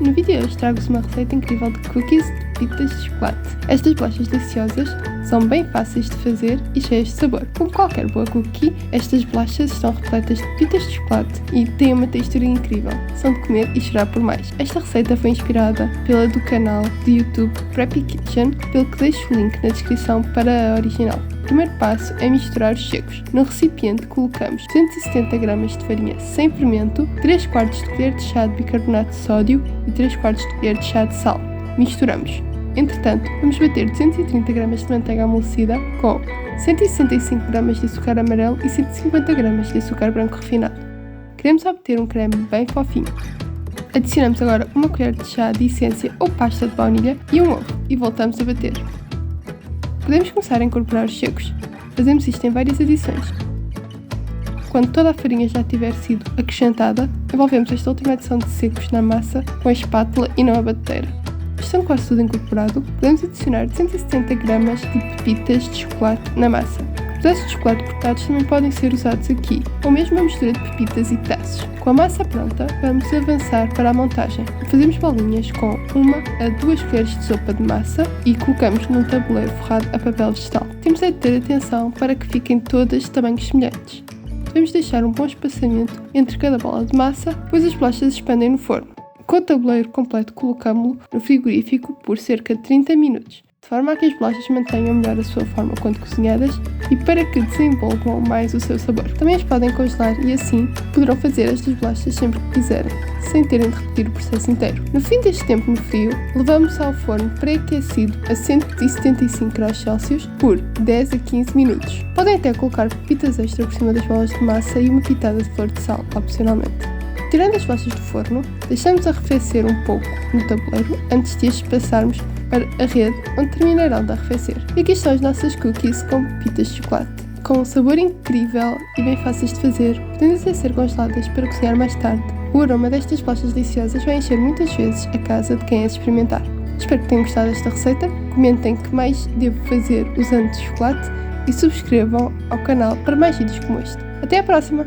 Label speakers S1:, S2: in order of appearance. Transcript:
S1: No vídeo de hoje trago-vos uma receita incrível de cookies de pepitas de chocolate. Estas bolachas deliciosas são bem fáceis de fazer e cheias de sabor. Como qualquer boa cookie, estas bolachas estão repletas de pepitas de chocolate e têm uma textura incrível. São de comer e chorar por mais. Esta receita foi inspirada pela do canal de YouTube Preppy Kitchen, pelo que deixo o link na descrição para a original. O primeiro passo é misturar os secos. No recipiente colocamos 270 gramas de farinha sem fermento, 3 quartos de colher de chá de bicarbonato de sódio e 3 quartos de colher de chá de sal. Misturamos. Entretanto, vamos bater 230 gramas de manteiga amolecida com 165 gramas de açúcar amarelo e 150 gramas de açúcar branco refinado. Queremos obter um creme bem fofinho. Adicionamos agora uma colher de chá de essência ou pasta de baunilha e um ovo e voltamos a bater. Podemos começar a incorporar os secos. Fazemos isto em várias adições. Quando toda a farinha já tiver sido acrescentada, envolvemos esta última adição de secos na massa com a espátula e não a batedeira. Estando quase tudo incorporado, podemos adicionar 170 gramas de pepitas de chocolate na massa. Pedaços de chocolate cortados também podem ser usados aqui, ou mesmo a mistura de pepitas e pedaços. Com a massa pronta, vamos avançar para a montagem. Fazemos bolinhas com 1 a 2 colheres de sopa de massa e colocamos num tabuleiro forrado a papel vegetal. Temos de ter atenção para que fiquem todas de tamanhos semelhantes. Devemos deixar um bom espaçamento entre cada bola de massa, pois as bolachas expandem no forno. Com o tabuleiro completo, colocamos-lo no frigorífico por cerca de 30 minutos, de forma a que as bolachas mantenham melhor a sua forma quando cozinhadas e para que desenvolvam mais o seu sabor. Também as podem congelar e assim poderão fazer estas bolachas sempre que quiserem, sem terem de repetir o processo inteiro. No fim deste tempo no frio, levamos ao forno pré-aquecido a 175°C por 10 a 15 minutos. Podem até colocar pepitas extra por cima das bolas de massa e uma pitada de flor de sal, opcionalmente. Tirando as bolachas do forno, deixamos arrefecer um pouco no tabuleiro antes de as passarmos para a rede, onde terminarão de arrefecer. E aqui estão as nossas cookies com pepitas de chocolate. Com um sabor incrível e bem fáceis de fazer, podendo até ser congeladas para cozinhar mais tarde. O aroma destas bolachas deliciosas vai encher muitas vezes a casa de quem as experimentar. Espero que tenham gostado desta receita, comentem que mais devo fazer usando chocolate e subscrevam ao canal para mais vídeos como este. Até à próxima!